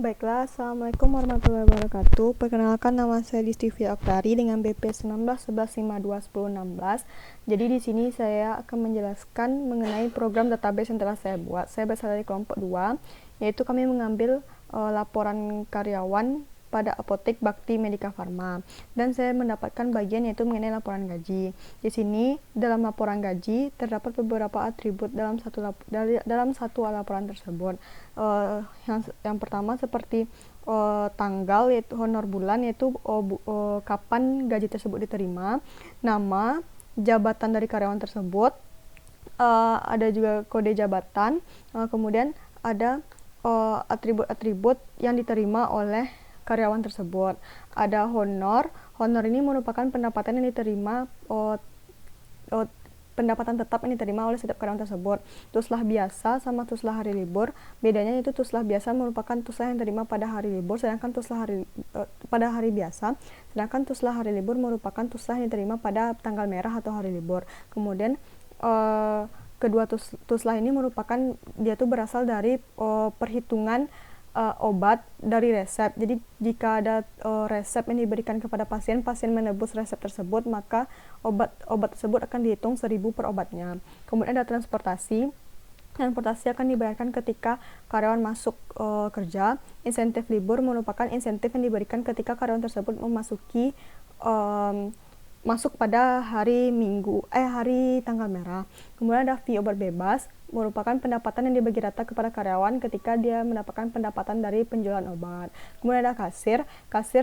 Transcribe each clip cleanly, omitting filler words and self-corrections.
Baiklah, Assalamualaikum warahmatullahi wabarakatuh. Perkenalkan, nama saya Distivi Aktari dengan BP 1911521016. Jadi di sini saya akan menjelaskan mengenai program database yang telah saya buat. Saya berasal dari kelompok 2, yaitu kami mengambil laporan karyawan pada Apotek Bakti Medika Farma, dan saya mendapatkan bagian yaitu mengenai laporan gaji. Di sini dalam laporan gaji terdapat beberapa atribut dalam satu laporan tersebut. Yang pertama seperti tanggal, yaitu honor bulan, yaitu kapan gaji tersebut diterima, nama, jabatan dari karyawan tersebut, ada juga kode jabatan, kemudian ada atribut-atribut yang diterima oleh karyawan tersebut. Ada honor. Honor ini merupakan pendapatan yang diterima, pendapatan tetap yang diterima oleh setiap karyawan tersebut. Tuslah biasa sama tuslah hari libur. Bedanya itu tuslah biasa merupakan tuslah yang diterima pada hari libur, sedangkan pada hari biasa. Sedangkan tuslah hari libur merupakan tuslah yang diterima pada tanggal merah atau hari libur. Kemudian kedua tuslah ini merupakan, dia tuh berasal dari perhitungan obat dari resep. Jadi jika ada resep yang diberikan kepada pasien menebus resep tersebut, maka obat tersebut akan dihitung 1.000 per obatnya. Kemudian ada transportasi akan dibayarkan ketika karyawan masuk kerja. Insentif libur merupakan insentif yang diberikan ketika karyawan tersebut masuk pada hari tanggal merah. Kemudian ada fee obat bebas, merupakan pendapatan yang dibagi rata kepada karyawan ketika dia mendapatkan pendapatan dari penjualan obat. Kemudian ada kasir.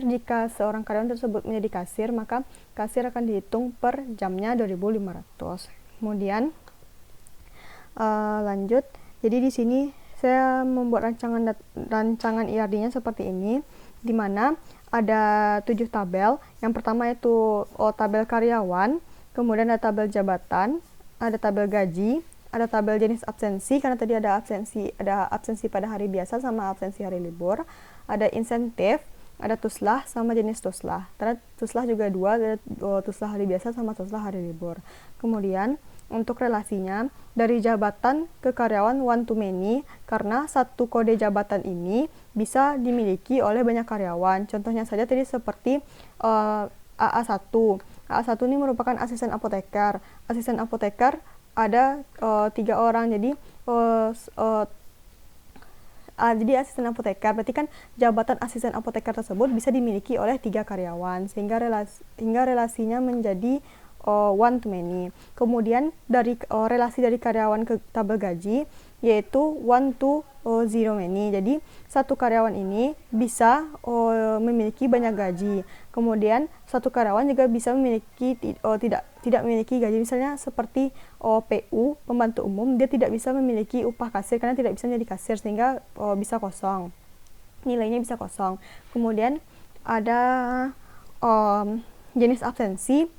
Jika seorang karyawan tersebut menjadi kasir, maka kasir akan dihitung per jamnya 2.500. Kemudian lanjut. Jadi di sini saya membuat rancangan IRD-nya seperti ini, di mana ada 7 tabel. Yang pertama itu tabel karyawan, kemudian ada tabel jabatan, ada tabel gaji, ada tabel jenis absensi, karena tadi ada absensi pada hari biasa sama absensi hari libur, ada insentif, ada tuslah sama jenis tuslah. Karena tuslah juga dua, ada tuslah hari biasa sama tuslah hari libur. Kemudian untuk relasinya, dari jabatan ke karyawan one to many, karena satu kode jabatan ini bisa dimiliki oleh banyak karyawan. Contohnya saja tadi seperti AA1. AA1 ini merupakan asisten apoteker. Asisten apoteker ada 3 orang, jadi asisten apoteker, berarti kan jabatan asisten apoteker tersebut bisa dimiliki oleh 3 karyawan, sehingga relasinya menjadi one to many. Kemudian dari relasi dari karyawan ke tabel gaji, yaitu one to zero many. Jadi satu karyawan ini bisa memiliki banyak gaji. Kemudian satu karyawan juga bisa memiliki tidak memiliki gaji. Misalnya seperti PU, pembantu umum, dia tidak bisa memiliki upah kasir karena tidak bisa menjadi kasir, sehingga bisa kosong. Nilainya bisa kosong. Kemudian ada jenis absensi.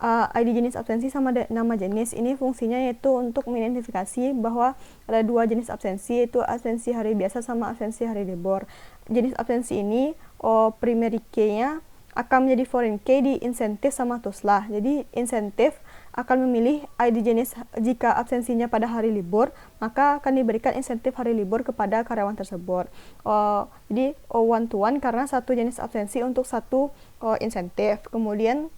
ID jenis absensi sama nama jenis ini fungsinya yaitu untuk mengidentifikasi bahwa ada 2 jenis absensi, yaitu absensi hari biasa sama absensi hari libur. Jenis absensi ini primary key-nya akan menjadi foreign key di insentif sama tuslah. Jadi insentif akan memilih ID jenis jika absensinya pada hari libur, maka akan diberikan insentif hari libur kepada karyawan tersebut. Jadi one to one karena satu jenis absensi untuk satu insentif. Kemudian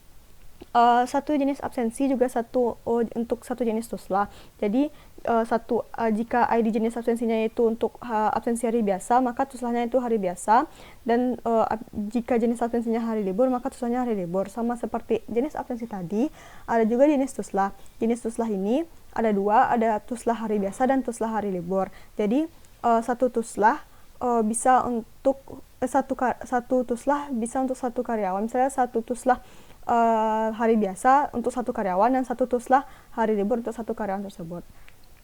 satu jenis absensi juga untuk satu jenis tuslah. Jadi jika ID jenis absensinya itu untuk absensi hari biasa, maka tuslahnya itu hari biasa, dan jika jenis absensinya hari libur, maka tuslahnya hari libur. Sama seperti jenis absensi tadi, ada juga jenis tuslah. Jenis tuslah ini ada 2, ada tuslah hari biasa dan tuslah hari libur. Jadi satu tuslah bisa untuk satu tuslah bisa untuk satu karyawan. Misalnya satu tuslah hari biasa untuk satu karyawan dan satu tuslah hari libur untuk satu karyawan tersebut.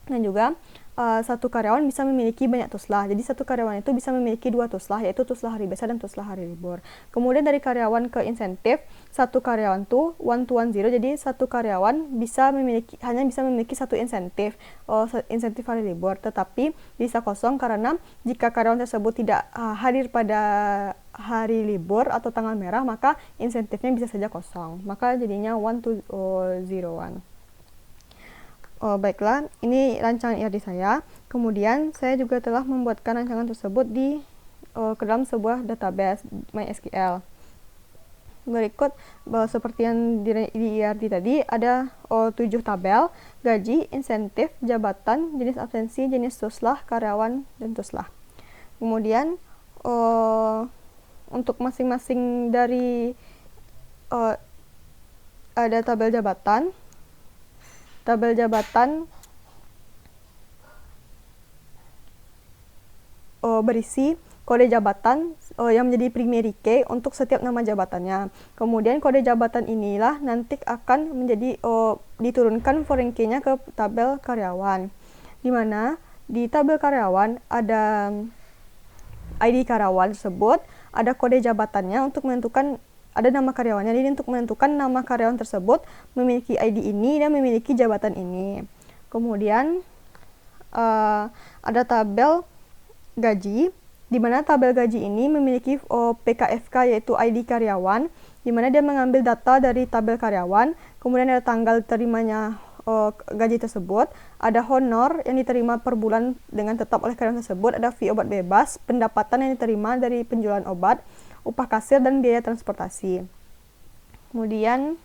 Dan juga satu karyawan bisa memiliki banyak tuslah. Jadi satu karyawan itu bisa memiliki 2 tuslah, yaitu tuslah hari biasa dan tuslah hari libur. Kemudian dari karyawan ke insentif, satu karyawan tuh one to one zero. Jadi satu karyawan hanya bisa memiliki satu insentif, insentif hari libur, tetapi bisa kosong karena jika karyawan tersebut tidak hadir pada hari libur atau tanggal merah, maka insentifnya bisa saja kosong. Maka jadinya 12001. Baiklah, ini rancangan IRD saya. Kemudian saya juga telah membuatkan rancangan tersebut di ke dalam sebuah database MySQL. Berikut seperti yang di IRT tadi ada 7 tabel: gaji, insentif, jabatan, jenis absensi, jenis tuslah, karyawan, dan tuslah. Kemudian untuk masing-masing dari ada tabel jabatan. Tabel jabatan berisi kode jabatan yang menjadi primary key untuk setiap nama jabatannya. Kemudian kode jabatan inilah nanti akan menjadi diturunkan foreign key-nya ke tabel karyawan. Di mana di tabel karyawan ada ID karyawan tersebut, ada kode jabatannya untuk menentukan ada nama karyawannya. Jadi untuk menentukan nama karyawan tersebut memiliki ID ini dan memiliki jabatan ini. Kemudian ada tabel gaji, di mana tabel gaji ini memiliki PKFK yaitu ID karyawan, di mana dia mengambil data dari tabel karyawan, kemudian ada tanggal terimanya gaji tersebut, ada honor yang diterima per bulan dengan tetap oleh karyawan tersebut, ada fee obat bebas, pendapatan yang diterima dari penjualan obat, upah kasir, dan biaya transportasi. Kemudian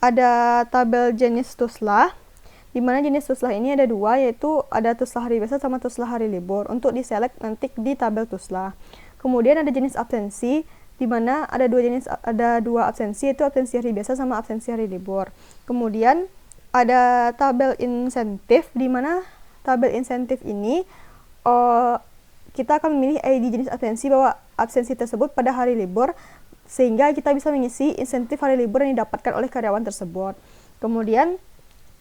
ada tabel jenis tuslah, di mana jenis tuslah ini ada dua, yaitu ada tuslah hari biasa sama tuslah hari libur. Untuk diselect nanti di tabel tuslah. Kemudian ada jenis absensi, di mana ada dua absensi, yaitu absensi hari biasa sama absensi hari libur. Kemudian ada tabel insentif, di mana tabel insentif ini kita akan memilih ID jenis absensi bahwa absensi tersebut pada hari libur, sehingga kita bisa mengisi insentif hari libur yang didapatkan oleh karyawan tersebut. Kemudian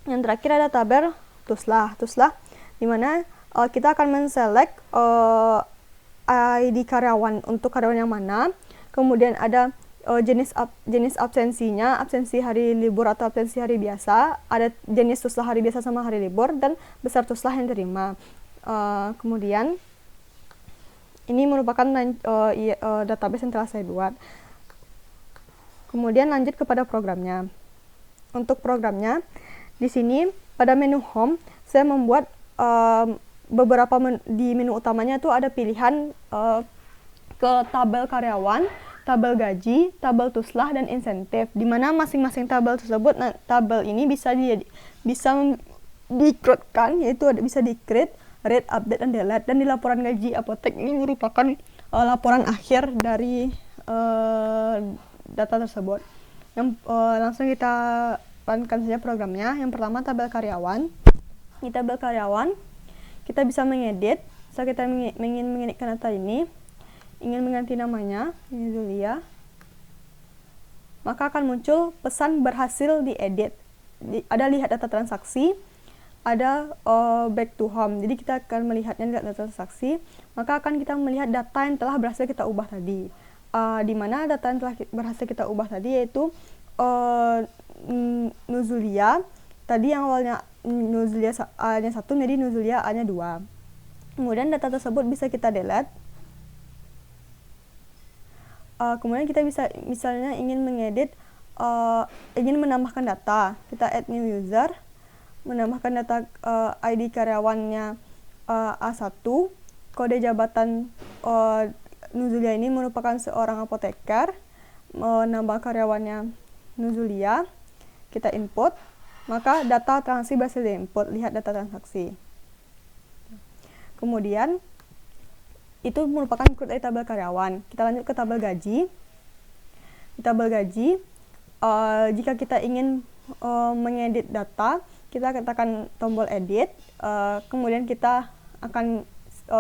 yang terakhir ada tabel tuslah, di mana kita akan men-select ID karyawan untuk karyawan yang mana. Kemudian ada jenis absensinya, absensi hari libur atau absensi hari biasa, ada jenis tuslah hari biasa sama hari libur, dan besar tuslah yang diterima. Kemudian ini merupakan database yang telah saya buat. Kemudian lanjut kepada programnya. Untuk programnya, di sini pada menu home saya membuat beberapa di menu utamanya itu ada pilihan ke tabel karyawan, tabel gaji, tabel tuslah, dan insentif, di mana masing-masing tabel tersebut, tabel ini bisa di-create-kan, yaitu bisa di-create, read, update, dan delete. Dan di laporan gaji apotek ini merupakan laporan akhir dari data tersebut. Langsung kita runkan saja programnya. Yang pertama tabel karyawan. Di tabel karyawan kita bisa mengedit. Saat kita ingin mengeditkan data ini, ingin mengganti namanya, ini Zulia, maka akan muncul pesan berhasil diedit. Ada lihat data transaksi, ada back to home. Jadi kita akan melihatnya di data transaksi, maka akan kita melihat data yang telah berhasil kita ubah tadi. Di mana data yang telah berhasil kita ubah tadi yaitu Nuzulia, tadi yang awalnya Nuzulia A-nya 1 menjadi Nuzulia A-nya 2. Kemudian data tersebut bisa kita delete. Kemudian kita bisa misalnya ingin mengedit, ingin menambahkan data, kita add new user, menambahkan data ID karyawannya A1, kode jabatan Nuzulia ini merupakan seorang apoteker, menambah karyawannya Nuzulia, kita input, maka data transaksi berhasil diinput. Lihat data transaksi. Kemudian itu merupakan ikut dari tabel karyawan. Kita lanjut ke tabel gaji. Di tabel gaji, jika kita ingin mengedit data, kita tekan tombol edit. Kemudian kita akan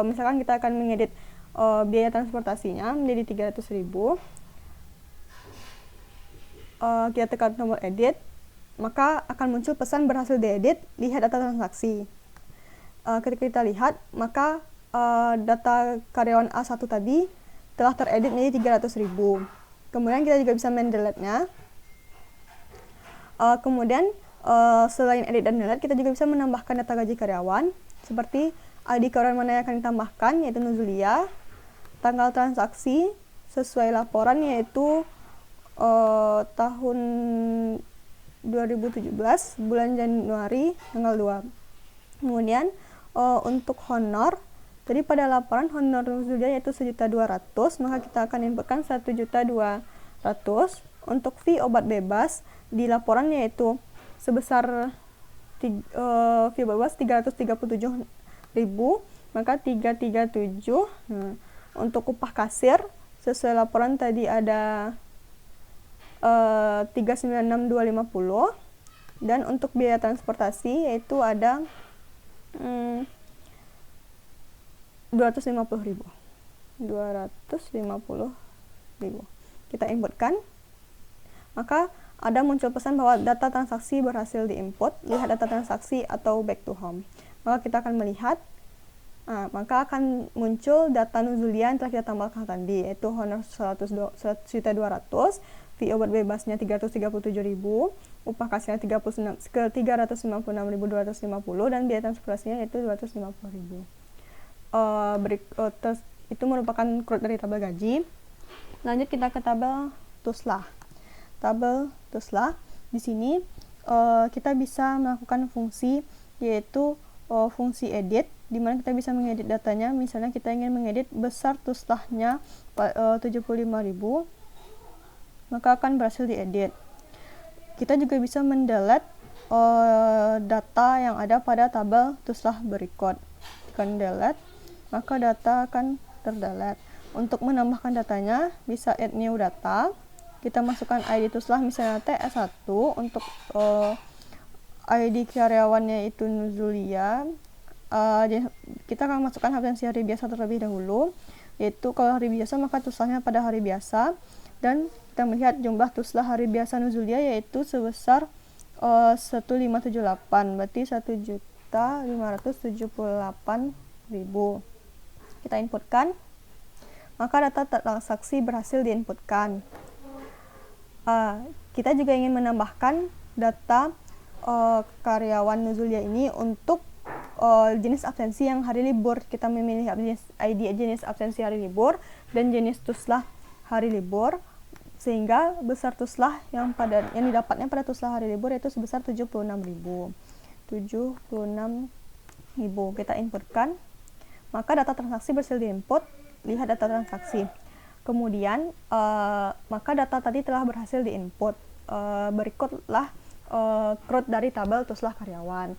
misalkan kita akan mengedit biaya transportasinya menjadi 300.000. Kita tekan tombol edit, maka akan muncul pesan berhasil diedit, lihat data transaksi. Ketika kita lihat, maka data karyawan A1 tadi telah teredit menjadi 300.000. Kemudian kita juga bisa mendelete-nya. Kemudian selain edit dan delete, kita juga bisa menambahkan data gaji karyawan, seperti ID karyawan mana yang akan ditambahkan, yaitu Nuzulia, tanggal transaksi sesuai laporan, yaitu tahun 2017 bulan Januari tanggal 2. Kemudian untuk honor Jadi pada laporan honor Nuzulia yaitu 1.200.000, maka kita akan inputkan 1.200.000. Untuk fee obat bebas di laporan yaitu sebesar fee obat bebas 337.000, maka 337. Untuk upah kasir sesuai laporan tadi ada 396.250, dan untuk biaya transportasi yaitu ada 250.000. Kita inputkan, maka ada muncul pesan bahwa data transaksi berhasil diinput, lihat data transaksi atau back to home. Maka kita akan melihat, maka akan muncul data Nuzulia yang telah kita tambahkan tadi, yaitu honor 100.200.000, fee obat bebasnya 337.000, upah kasirnya 396.250, dan biaya transportasinya yaitu 250.000. Itu merupakan CRUD dari tabel gaji. Lanjut kita ke tabel TUSLAH. Tabel TUSLAH di sini kita bisa melakukan fungsi yaitu fungsi edit, di mana kita bisa mengedit datanya. Misalnya kita ingin mengedit besar TUSLAH-nya 75.000, maka akan berhasil diedit. Kita juga bisa mendelete data yang ada pada tabel TUSLAH berikut. Tekan delete, maka data akan terdelete. Untuk menambahkan datanya bisa add new data. Kita masukkan ID TUSLAH misalnya TS1, untuk ID karyawannya itu Nuzulia. Kita akan masukkan absensi hari biasa terlebih dahulu, yaitu kalau hari biasa maka TUSLAH-nya pada hari biasa, dan kita melihat jumlah TUSLAH hari biasa Nuzulia yaitu sebesar 1578, berarti 1.578.000. Kita inputkan, maka data transaksi berhasil diinputkan. Kita juga ingin menambahkan data karyawan Nuzulia ini untuk jenis absensi yang hari libur. Kita memilih ID jenis absensi hari libur dan jenis TUSLAH hari libur, sehingga besar TUSLAH yang didapatnya pada TUSLAH hari libur yaitu sebesar 76.000. Kita inputkan, maka data transaksi berhasil diinput, lihat data transaksi. Kemudian maka data tadi telah berhasil diinput. Berikutlah CRUD dari tabel TUSLAH karyawan.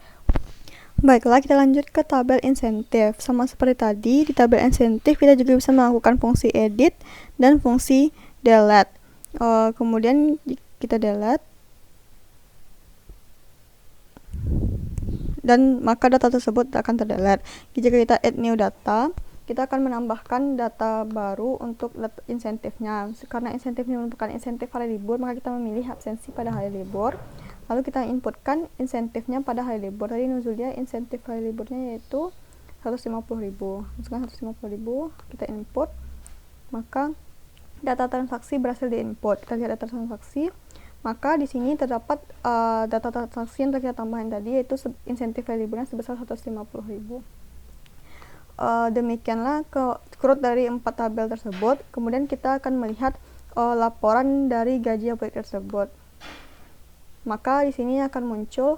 Baiklah, kita lanjut ke tabel insentif. Sama seperti tadi, di tabel insentif kita juga bisa melakukan fungsi edit dan fungsi delete. Kemudian kita delete, dan maka data tersebut akan terdelete. Jika kita add new data, kita akan menambahkan data baru untuk insentifnya. Karena insentifnya merupakan insentif hari libur, maka kita memilih absensi pada hari libur. Lalu kita inputkan insentifnya pada hari libur. Tadi Nuzulia insentif hari liburnya yaitu 150.000. Masukkan 150.000, kita input, maka data transaksi berhasil diinput. Kita lihat data transaksi, maka di sini terdapat data transaksi yang telah kita tambahin tadi, yaitu insentif hari liburnya sebesar 150.000. Demikianlah CRUD dari 4 tabel tersebut. Kemudian kita akan melihat laporan dari gaji objek tersebut. Maka di sini akan muncul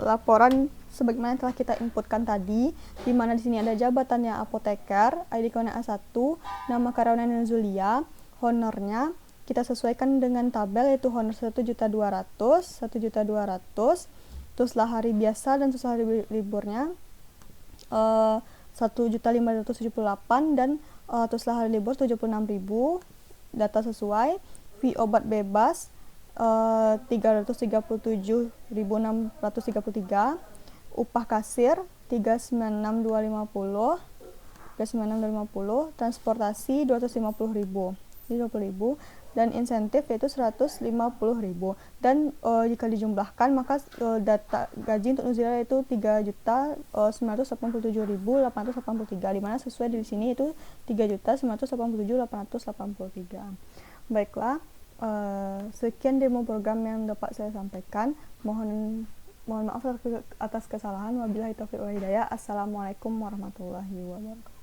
laporan sebagaimana telah kita inputkan tadi, di mana di sini ada jabatannya apoteker, ID karyawan A1, nama karyawan Nuzulia, honornya kita sesuaikan dengan tabel yaitu honor 1.200.000, TUSLAH hari biasa dan TUSLAH hari liburnya 1.578, dan TUSLAH hari libur 76.000. Data sesuai, fee obat bebas 337.633, upah kasir 396.250, transportasi 250.000, dan insentif yaitu 150.000. Dan jika dijumlahkan maka data gaji untuk Nuzulia yaitu 3.987.883, di mana sesuai di sini itu 3.987.883. Baiklah, sekian demo program yang dapat saya sampaikan. Mohon maaf atas kesalahan. Wabillahi taufiq wal hidayah. Assalamualaikum warahmatullahi wabarakatuh.